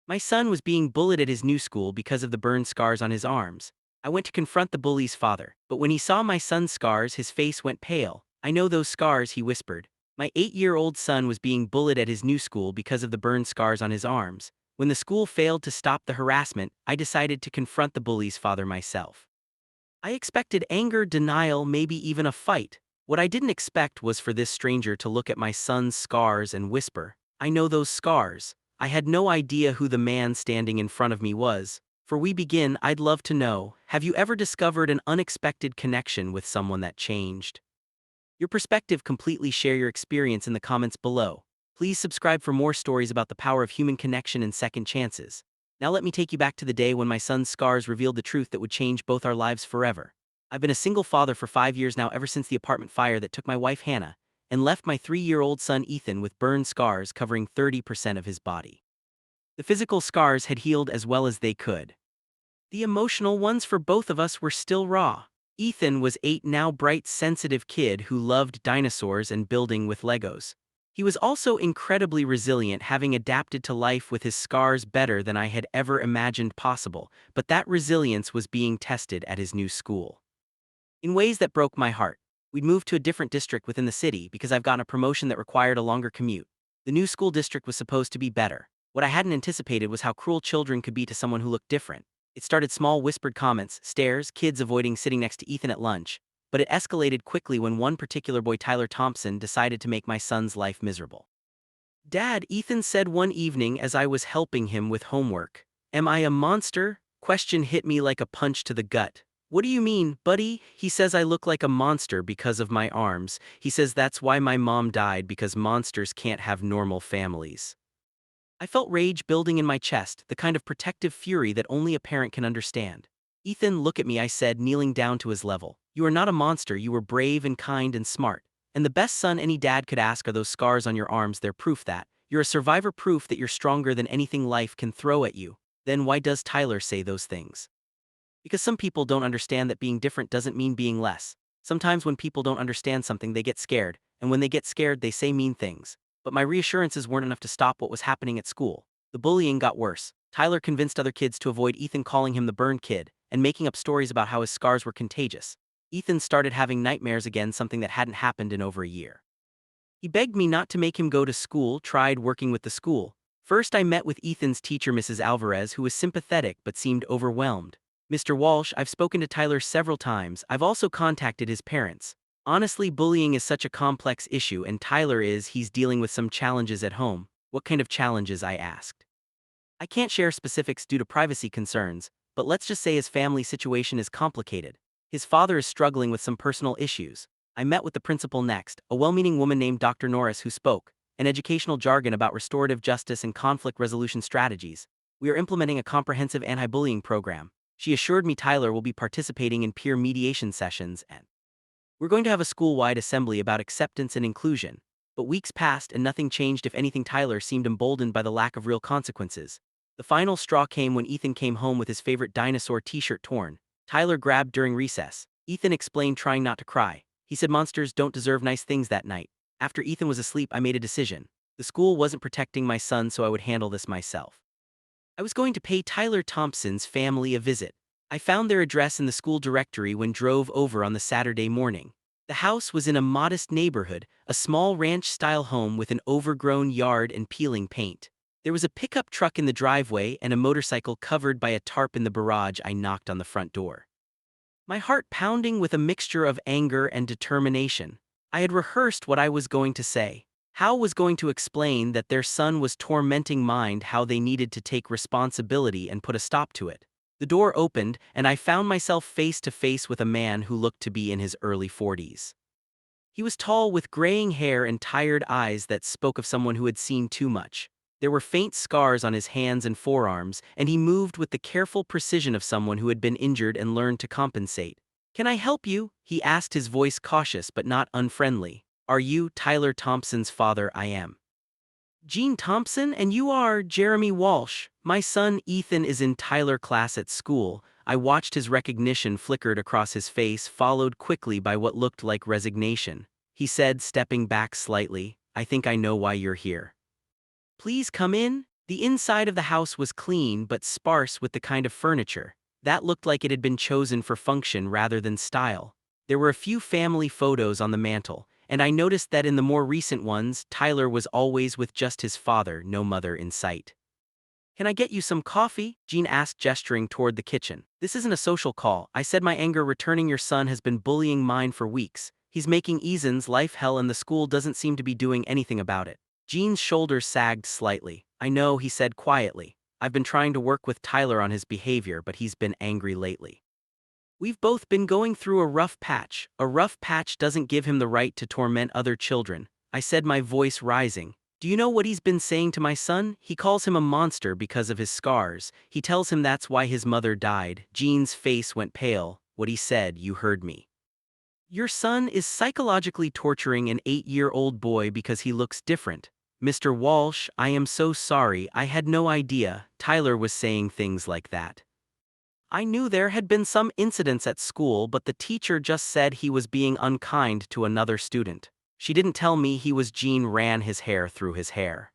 My son was being bullied at his new school because of the burn scars on his arms. I went to confront the bully's father, but when he saw my son's scars, his face went pale. "I know those scars," he whispered. My 8-year-old son was being bullied at his new school because of the burn scars on his arms. When the school failed to stop the harassment, I decided to confront the bully's father myself. I expected anger, denial, maybe even a fight. What I didn't expect was for this stranger to look at my son's scars and whisper, "I know those scars." I had no idea who the man standing in front of me was. For we begin, I'd love to know, have you ever discovered an unexpected connection with someone that changed your perspective? Completely share your experience in the comments below. Please subscribe for more stories about the power of human connection and second chances. Now let me take you back to the day when my son's scars revealed the truth that would change both our lives forever. I've been a single father for 5 years now, ever since the apartment fire that took my wife Hannah and left my 3-year-old son Ethan with burn scars covering 30% of his body. The physical scars had healed as well as they could. The emotional ones for both of us were still raw. Ethan was 8 now, bright, sensitive kid who loved dinosaurs and building with Legos. He was also incredibly resilient, having adapted to life with his scars better than I had ever imagined possible, but that resilience was being tested at his new school in ways that broke my heart. We'd moved to a different district within the city because I've gotten a promotion that required a longer commute. The new school district was supposed to be better. What I hadn't anticipated was how cruel children could be to someone who looked different. It started small, whispered comments, stares, kids avoiding sitting next to Ethan at lunch, but it escalated quickly when one particular boy, Tyler Thompson, decided to make my son's life miserable. "Dad," Ethan said one evening as I was helping him with homework, "am I a monster?" Question hit me like a punch to the gut. "What do you mean, buddy?" He says, "I look like a monster because of my arms." He says that's why my mom died, because monsters can't have normal families. I felt rage building in my chest, the kind of protective fury that only a parent can understand. "Ethan, look at me," I said, kneeling down to his level. "You are not a monster. You were brave and kind and smart. And the best son any dad could ask are those scars on your arms. They're proof that you're a survivor, proof that you're stronger than anything life can throw at you." Then why does Tyler say those things? Because some people don't understand that being different doesn't mean being less. Sometimes when people don't understand something, they get scared, and when they get scared, they say mean things. But my reassurances weren't enough to stop what was happening at school. The bullying got worse. Tyler convinced other kids to avoid Ethan, calling him the burned kid, and making up stories about how his scars were contagious. Ethan started having nightmares again, something that hadn't happened in over a year. He begged me not to make him go to school, tried working with the school. First, I met with Ethan's teacher, Mrs. Alvarez, who was sympathetic but seemed overwhelmed. "Mr. Walsh, I've spoken to Tyler several times. I've also contacted his parents. Honestly, bullying is such a complex issue, and he's dealing with some challenges at home." "What kind of challenges?" I asked. "I can't share specifics due to privacy concerns, but let's just say his family situation is complicated. His father is struggling with some personal issues." I met with the principal next, a well-meaning woman named Dr. Norris, who spoke an educational jargon about restorative justice and conflict resolution strategies. "We are implementing a comprehensive anti-bullying program." She assured me Tyler will be participating in peer mediation sessions, and we're going to have a school-wide assembly about acceptance and inclusion. But weeks passed and nothing changed. If anything, Tyler seemed emboldened by the lack of real consequences. The final straw came when Ethan came home with his favorite dinosaur t-shirt torn. Tyler grabbed during recess. Ethan explained, trying not to cry. He said monsters don't deserve nice things that night. After Ethan was asleep, I made a decision. The school wasn't protecting my son, so I would handle this myself. I was going to pay Tyler Thompson's family a visit. I found their address in the school directory when drove over on the Saturday morning. The house was in a modest neighborhood, a small ranch-style home with an overgrown yard and peeling paint. There was a pickup truck in the driveway and a motorcycle covered by a tarp in the garage. I knocked on the front door, my heart pounding with a mixture of anger and determination. I had rehearsed what I was going to say. How was going to explain that their son was tormenting mind, how they needed to take responsibility and put a stop to it. The door opened, and I found myself face to face with a man who looked to be in his early 40s. He was tall, with graying hair and tired eyes that spoke of someone who had seen too much. There were faint scars on his hands and forearms, and he moved with the careful precision of someone who had been injured and learned to compensate. "Can I help you?" he asked, his voice cautious but not unfriendly. "Are you Tyler Thompson's father?" "I am." "Gene Thompson, and you are Jeremy Walsh. My son Ethan is in Tyler class at school." I watched his recognition flickered across his face, followed quickly by what looked like resignation. He said, stepping back slightly, "I think I know why you're here. Please come in." The inside of the house was clean but sparse with the kind of furniture that looked like it had been chosen for function rather than style. There were a few family photos on the mantel, and I noticed that in the more recent ones, Tyler was always with just his father, no mother in sight. "Can I get you some coffee?" Jean asked, gesturing toward the kitchen. "This isn't a social call," I said, my anger returning. "Your son has been bullying mine for weeks. He's making Ethan's life hell and the school doesn't seem to be doing anything about it." Jean's shoulders sagged slightly. "I know," he said quietly. "I've been trying to work with Tyler on his behavior, but he's been angry lately. We've both been going through a rough patch. A rough patch doesn't give him the right to torment other children," I said, my voice rising. "Do you know what he's been saying to my son? He calls him a monster because of his scars. He tells him that's why his mother died." Jean's face went pale. "What he said, you heard me. Your son is psychologically torturing an 8-year-old boy because he looks different. Mr. Walsh, I am so sorry, I had no idea Tyler was saying things like that. I knew there had been some incidents at school, but the teacher just said he was being unkind to another student. She didn't tell me he was." Jean ran his hair through his hair.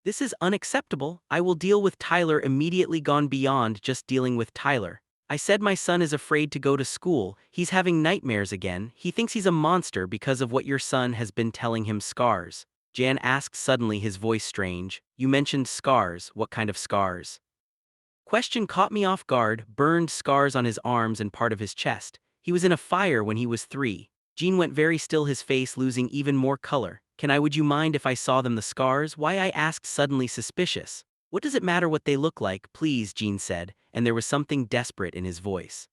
"This is unacceptable. I will deal with Tyler immediately." "Gone beyond just dealing with Tyler," I said, "my son is afraid to go to school. He's having nightmares again. He thinks he's a monster because of what your son has been telling him." "Scars?" Jan asked suddenly, his voice strange. "You mentioned scars. What kind of scars?" Question caught me off guard. "Burned scars on his arms and part of his chest. He was in a fire when he was 3. Jean went very still, his face losing even more color. Would you mind if I saw them, the scars?" "Why?" I asked, suddenly suspicious. "What does it matter what they look like?" "Please," Jean said, and there was something desperate in his voice.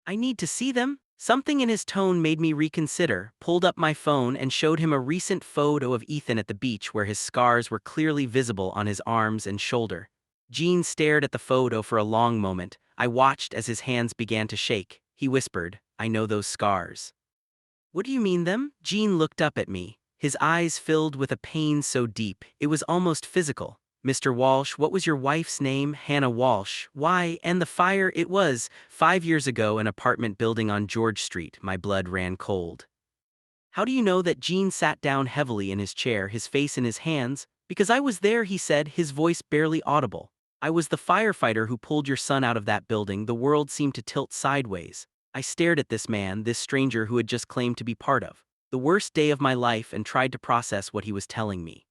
"I need to see them." Something in his tone made me reconsider. Pulled up my phone and showed him a recent photo of Ethan at the beach where his scars were clearly visible on his arms and shoulder. Jean stared at the photo for a long moment. I watched as his hands began to shake. He whispered, "I know those scars." "What do you mean them?" Jean looked up at me, his eyes filled with a pain so deep it was almost physical. "Mr. Walsh, what was your wife's name?" "Hannah Walsh." "Why, and the fire?" "It was 5 years ago, an apartment building on George Street." My blood ran cold. "How do you know that?" Jean sat down heavily in his chair, his face in his hands. "Because I was there," he said, his voice barely audible. "I was the firefighter who pulled your son out of that building." The world seemed to tilt sideways. I stared at this man, this stranger who had just claimed to be part of the worst day of my life, and tried to process what he was telling me.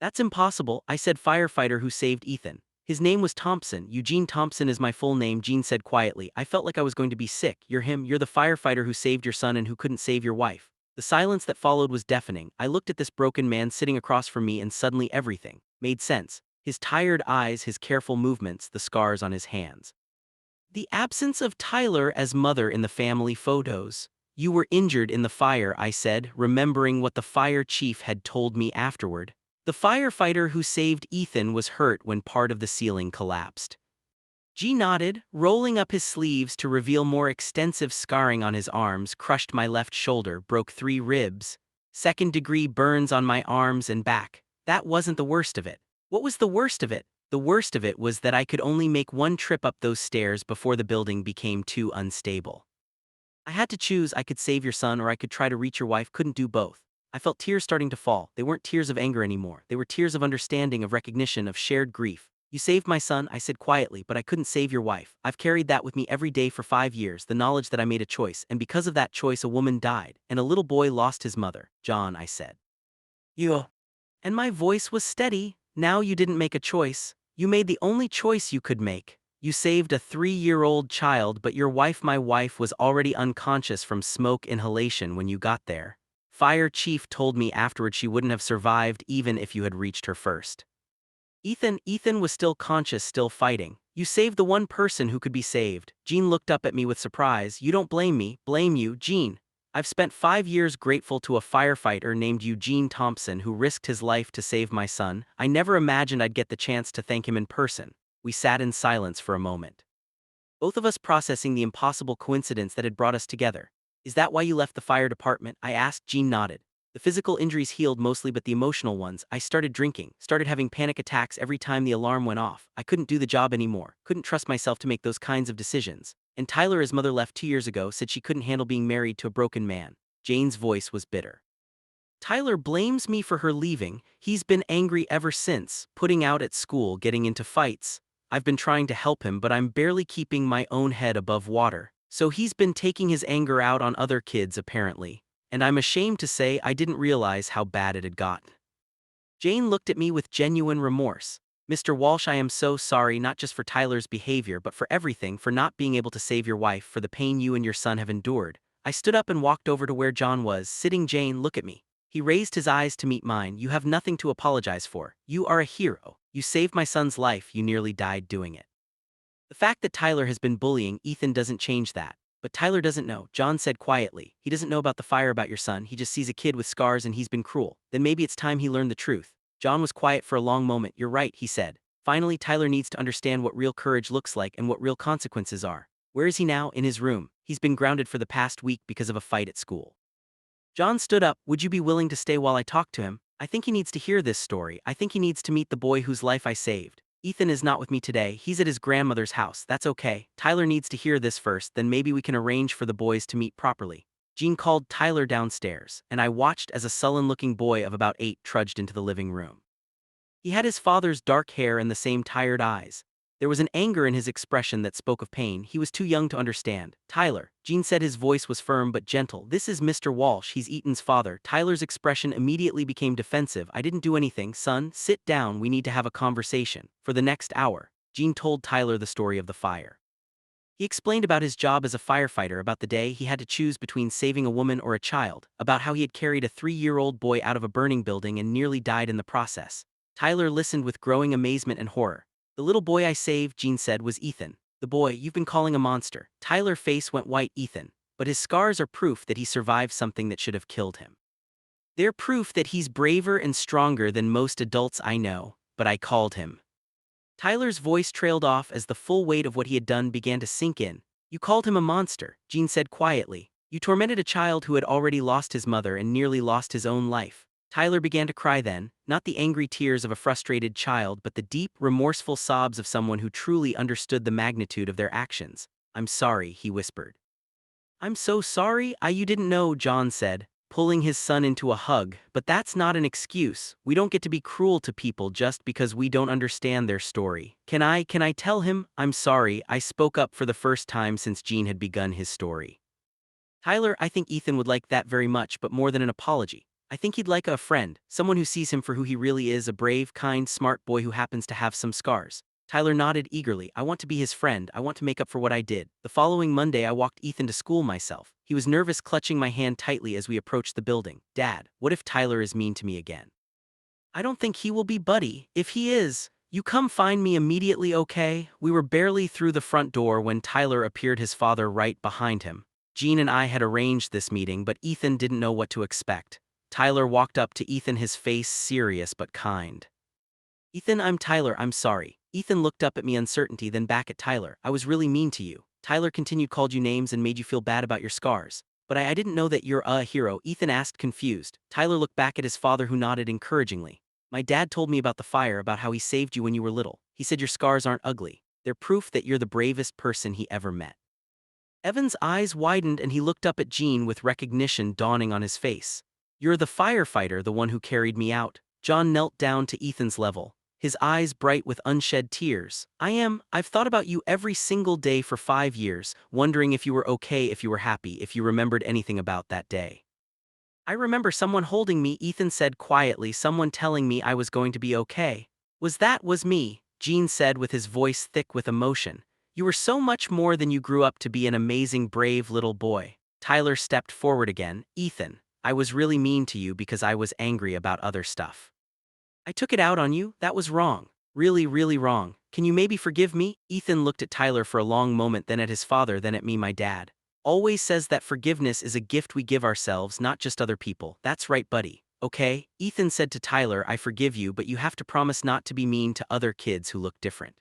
"That's impossible," I said. "Firefighter who saved Ethan. His name was Thompson. Eugene Thompson is my full name." Jean said quietly. I felt like I was going to be sick. "You're him. You're the firefighter who saved your son and who couldn't save your wife." The silence that followed was deafening. I looked at this broken man sitting across from me, and suddenly everything made sense. His tired eyes, his careful movements, the scars on his hands. The absence of Tyler as mother in the family photos. "You were injured in the fire," I said, remembering what the fire chief had told me afterward. "The firefighter who saved Ethan was hurt when part of the ceiling collapsed." G nodded, rolling up his sleeves to reveal more extensive scarring on his arms. "Crushed my left shoulder, broke 3 ribs. Second-degree burns on my arms and back." That wasn't the worst of it. What was the worst of it? The worst of it was that I could only make one trip up those stairs before the building became too unstable. I had to choose. I could save your son or I could try to reach your wife. Couldn't do both. I felt tears starting to fall. They weren't tears of anger anymore. They were tears of understanding, of recognition, of shared grief. "You saved my son," I said quietly, "but I couldn't save your wife. I've carried that with me every day for 5 years, the knowledge that I made a choice, and because of that choice a woman died, and a little boy lost his mother." "John," I said. "You." And my voice was steady. "Now you didn't make a choice. You made the only choice you could make. You saved a 3-year-old child, but your wife, my wife, was already unconscious from smoke inhalation when you got there. Fire chief told me afterward she wouldn't have survived even if you had reached her first. Ethan was still conscious, still fighting. You saved the one person who could be saved." Jean looked up at me with surprise. "You don't blame me." "Blame you?" "Jean, I've spent 5 years grateful to a firefighter named Eugene Thompson who risked his life to save my son. I never imagined I'd get the chance to thank him in person." We sat in silence for a moment, both of us processing the impossible coincidence that had brought us together. "Is that why you left the fire department?" I asked. Jean nodded. "The physical injuries healed mostly, but the emotional ones. I started drinking, started having panic attacks every time the alarm went off. I couldn't do the job anymore, couldn't trust myself to make those kinds of decisions. And Tyler, his mother left 2 years ago, said she couldn't handle being married to a broken man." Jane's voice was bitter. Tyler blames me for her leaving. He's been angry ever since, putting out at school, getting into fights. I've been trying to help him, but I'm barely keeping my own head above water. So he's been taking his anger out on other kids apparently. And I'm ashamed to say I didn't realize how bad it had gotten. Jane looked at me with genuine remorse. Mr. Walsh, I am so sorry, not just for Tyler's behavior but for everything, for not being able to save your wife, for the pain you and your son have endured. I stood up and walked over to where John was sitting. Jane, look at me. He raised his eyes to meet mine. You have nothing to apologize for. You are a hero. You saved my son's life. You nearly died doing it. The fact that Tyler has been bullying Ethan doesn't change that. But Tyler doesn't know, John said quietly. He doesn't know about the fire, about your son. He just sees a kid with scars and he's been cruel. Then maybe it's time he learned the truth. John was quiet for a long moment. You're right, he said. Finally, Tyler needs to understand what real courage looks like and what real consequences are. Where is he now? In his room. He's been grounded for the past week because of a fight at school. John stood up. Would you be willing to stay while I talk to him? I think he needs to hear this story. I think he needs to meet the boy whose life I saved. Ethan is not with me today. He's at his grandmother's house. That's okay. Tyler needs to hear this first, then maybe we can arrange for the boys to meet properly. Jean called Tyler downstairs, and I watched as a sullen-looking boy of about 8 trudged into the living room. He had his father's dark hair and the same tired eyes. There was an anger in his expression that spoke of pain. He was too young to understand. Tyler, Jean said. His voice was firm but gentle. This is Mr. Walsh. He's Ethan's father. Tyler's expression immediately became defensive. I didn't do anything, son. Sit down. We need to have a conversation. For the next hour, Jean told Tyler the story of the fire. He explained about his job as a firefighter, about the day he had to choose between saving a woman or a child, about how he had carried a 3-year-old boy out of a burning building and nearly died in the process. Tyler listened with growing amazement and horror. The little boy I saved, Jean said, was Ethan. The boy you've been calling a monster. Tyler's face went white. Ethan. But his scars are proof that he survived something that should have killed him. They're proof that he's braver and stronger than most adults I know, but I called him. Tyler's voice trailed off as the full weight of what he had done began to sink in. You called him a monster, Jean said quietly. You tormented a child who had already lost his mother and nearly lost his own life. Tyler began to cry then, not the angry tears of a frustrated child but the deep, remorseful sobs of someone who truly understood the magnitude of their actions. I'm sorry, he whispered. I'm so sorry. You didn't know, John said, pulling his son into a hug, but that's not an excuse. We don't get to be cruel to people just because we don't understand their story. Can I tell him? I'm sorry, I spoke up for the first time since Jean had begun his story. Tyler, I think Ethan would like that very much, but more than an apology. I think he'd like a friend, someone who sees him for who he really is, a brave, kind, smart boy who happens to have some scars. Tyler nodded eagerly. I want to be his friend. I want to make up for what I did. The following Monday I walked Ethan to school myself. He was nervous, clutching my hand tightly as we approached the building. Dad, what if Tyler is mean to me again? I don't think he will be, buddy. If he is, you come find me immediately, okay? We were barely through the front door when Tyler appeared, his father right behind him. Jean and I had arranged this meeting, but Ethan didn't know what to expect. Tyler walked up to Ethan, his face serious but kind. Ethan, I'm Tyler, I'm sorry. Ethan looked up at me, uncertainty, then back at Tyler. I was really mean to you. Tyler continued, called you names and made you feel bad about your scars. But I didn't know that you're a hero, Ethan asked, confused. Tyler looked back at his father, who nodded encouragingly. My dad told me about the fire, about how he saved you when you were little. He said your scars aren't ugly. They're proof that you're the bravest person he ever met. Evan's eyes widened and he looked up at Jean with recognition dawning on his face. You're the firefighter, the one who carried me out. John knelt down to Ethan's level, his eyes bright with unshed tears. I am. I've thought about you every single day for 5 years, wondering if you were okay, if you were happy, if you remembered anything about that day. I remember someone holding me, Ethan said quietly, someone telling me I was going to be okay. Was me, Jean said with his voice thick with emotion. You were so much more than you grew up to be, an amazing, brave little boy. Tyler stepped forward again. Ethan, I was really mean to you because I was angry about other stuff. I took it out on you. That was wrong. Really, really wrong. Can you maybe forgive me? Ethan looked at Tyler for a long moment, then at his father, then at me. My dad always says that forgiveness is a gift we give ourselves, not just other people. That's right, buddy. Okay, Ethan said to Tyler, I forgive you, but you have to promise not to be mean to other kids who look different.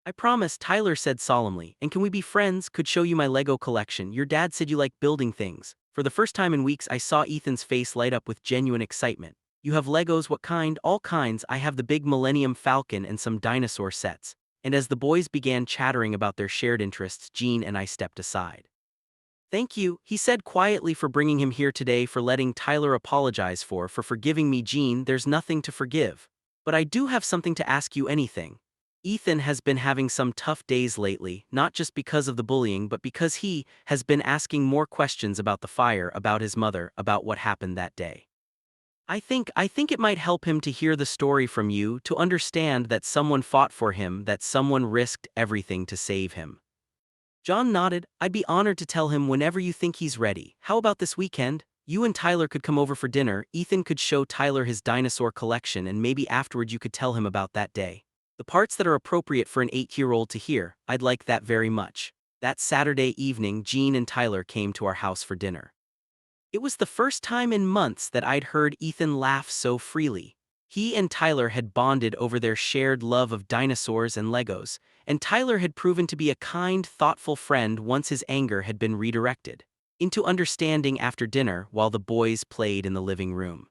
I promise, Tyler said solemnly. And can we be friends? Could show you my Lego collection. Your dad said you like building things. For the first time in weeks, I saw Ethan's face light up with genuine excitement. You have Legos? What kind? All kinds. I have the big Millennium Falcon and some dinosaur sets. And as the boys began chattering about their shared interests, Jean and I stepped aside. Thank you, he said quietly, for bringing him here today, for letting Tyler apologize for forgiving me. Gene, there's nothing to forgive. But I do have something to ask you. Anything. Ethan has been having some tough days lately, not just because of the bullying but because he has been asking more questions about the fire, about his mother, about what happened that day. I think it might help him to hear the story from you, to understand that someone fought for him, that someone risked everything to save him. John nodded. I'd be honored to tell him whenever you think he's ready. How about this weekend? You and Tyler could come over for dinner. Ethan could show Tyler his dinosaur collection, and maybe afterward you could tell him about that day. The parts that are appropriate for an 8-year-old to hear. I'd like that very much. That Saturday evening, Jean and Tyler came to our house for dinner. It was the first time in months that I'd heard Ethan laugh so freely. He and Tyler had bonded over their shared love of dinosaurs and Legos, and Tyler had proven to be a kind, thoughtful friend once his anger had been redirected into understanding. After dinner, while the boys played in the living room,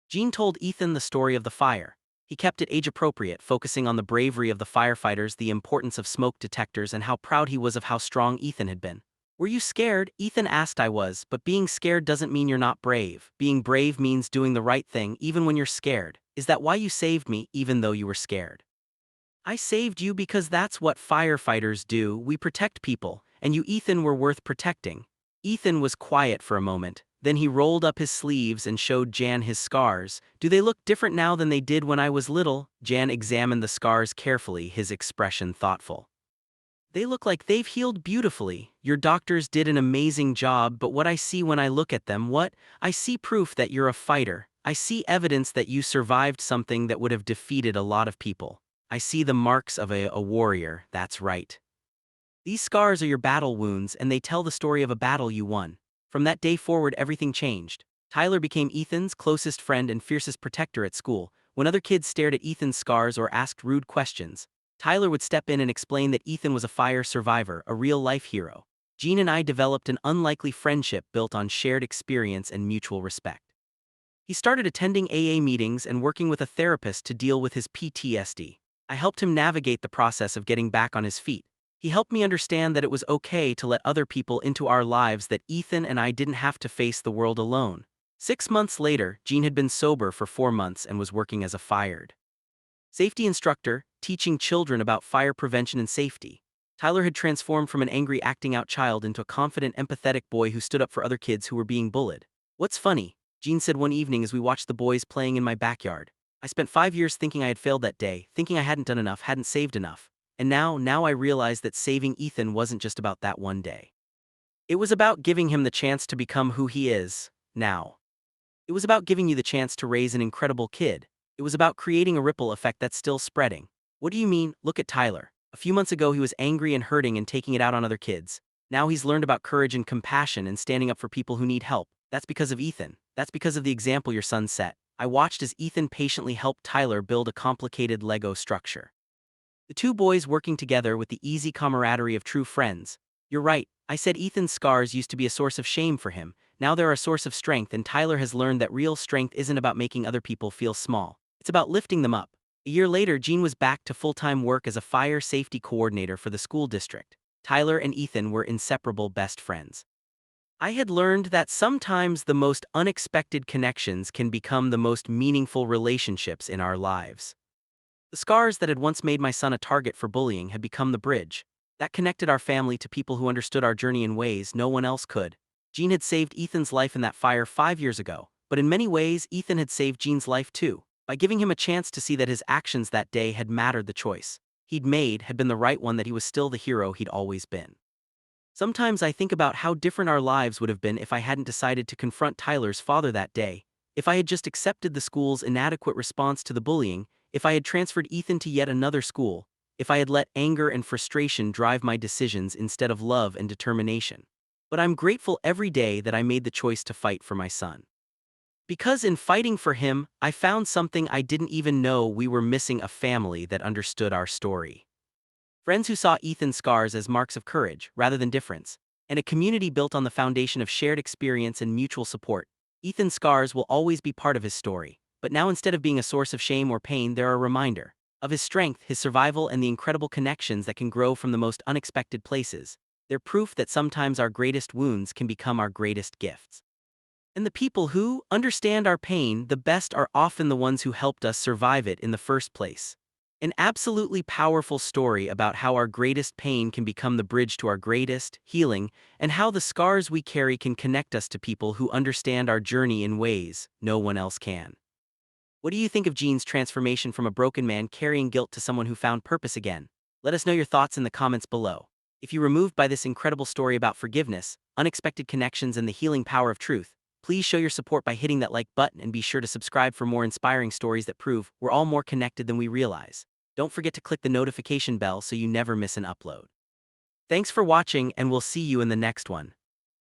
Jean told Ethan the story of the fire. He kept it age-appropriate, focusing on the bravery of the firefighters, the importance of smoke detectors, and how proud he was of how strong Ethan had been. Were you scared? Ethan asked. I was, but being scared doesn't mean you're not brave. Being brave means doing the right thing even when you're scared. Is that why you saved me, even though you were scared? I saved you because that's what firefighters do. We protect people, and you, Ethan, were worth protecting. Ethan was quiet for a moment, then he rolled up his sleeves and showed Jan his scars. Do they look different now than they did when I was little? Jan examined the scars carefully, his expression thoughtful. They look like they've healed beautifully. Your doctors did an amazing job, but what I see when I look at them, what? I see proof that you're a fighter. I see evidence that you survived something that would have defeated a lot of people. I see the marks of a warrior. That's right. These scars are your battle wounds, and they tell the story of a battle you won. From that day forward, everything changed. Tyler became Ethan's closest friend and fiercest protector at school. When other kids stared at Ethan's scars or asked rude questions, Tyler would step in and explain that Ethan was a fire survivor, a real-life hero. Jean and I developed an unlikely friendship built on shared experience and mutual respect. He started attending AA meetings and working with a therapist to deal with his PTSD. I helped him navigate the process of getting back on his feet. He helped me understand that it was okay to let other people into our lives, that Ethan and I didn't have to face the world alone. 6 months later, Jean had been sober for 4 months and was working as a fired safety instructor, teaching children about fire prevention and safety. Tyler had transformed from an angry, acting out child into a confident, empathetic boy who stood up for other kids who were being bullied. What's funny, Jean said one evening as we watched the boys playing in my backyard. I spent 5 years thinking I had failed that day, thinking I hadn't done enough, hadn't saved enough. And now I realized that saving Ethan wasn't just about that one day. It was about giving him the chance to become who he is now. It was about giving you the chance to raise an incredible kid. It was about creating a ripple effect that's still spreading. What do you mean? Look at Tyler. A few months ago he was angry and hurting and taking it out on other kids. Now he's learned about courage and compassion and standing up for people who need help. That's because of Ethan. That's because of the example your son set. I watched as Ethan patiently helped Tyler build a complicated Lego structure. The two boys working together with the easy camaraderie of true friends. You're right, I said Ethan's scars used to be a source of shame for him. Now they're a source of strength, and Tyler has learned that real strength isn't about making other people feel small. It's about lifting them up. A year later, Jean was back to full-time work as a fire safety coordinator for the school district. Tyler and Ethan were inseparable best friends. I had learned that sometimes the most unexpected connections can become the most meaningful relationships in our lives. The scars that had once made my son a target for bullying had become the bridge that connected our family to people who understood our journey in ways no one else could. Jean had saved Ethan's life in that fire 5 years ago, but in many ways Ethan had saved Jean's life too, by giving him a chance to see that his actions that day had mattered. The choice he'd made had been the right one, that he was still the hero he'd always been. Sometimes I think about how different our lives would have been if I hadn't decided to confront Tyler's father that day, if I had just accepted the school's inadequate response to the bullying, if I had transferred Ethan to yet another school, if I had let anger and frustration drive my decisions instead of love and determination. But I'm grateful every day that I made the choice to fight for my son. Because in fighting for him, I found something I didn't even know we were missing: a family that understood our story. Friends who saw Ethan's scars as marks of courage rather than difference, and a community built on the foundation of shared experience and mutual support. Ethan's scars will always be part of his story, but now instead of being a source of shame or pain, they're a reminder of his strength, his survival, and the incredible connections that can grow from the most unexpected places. They're proof that sometimes our greatest wounds can become our greatest gifts. And the people who understand our pain the best are often the ones who helped us survive it in the first place. An absolutely powerful story about how our greatest pain can become the bridge to our greatest healing, and how the scars we carry can connect us to people who understand our journey in ways no one else can. What do you think of Jean's transformation from a broken man carrying guilt to someone who found purpose again? Let us know your thoughts in the comments below. If you were moved by this incredible story about forgiveness, unexpected connections, and the healing power of truth, please show your support by hitting that like button and be sure to subscribe for more inspiring stories that prove we're all more connected than we realize. Don't forget to click the notification bell so you never miss an upload. Thanks for watching, and we'll see you in the next one.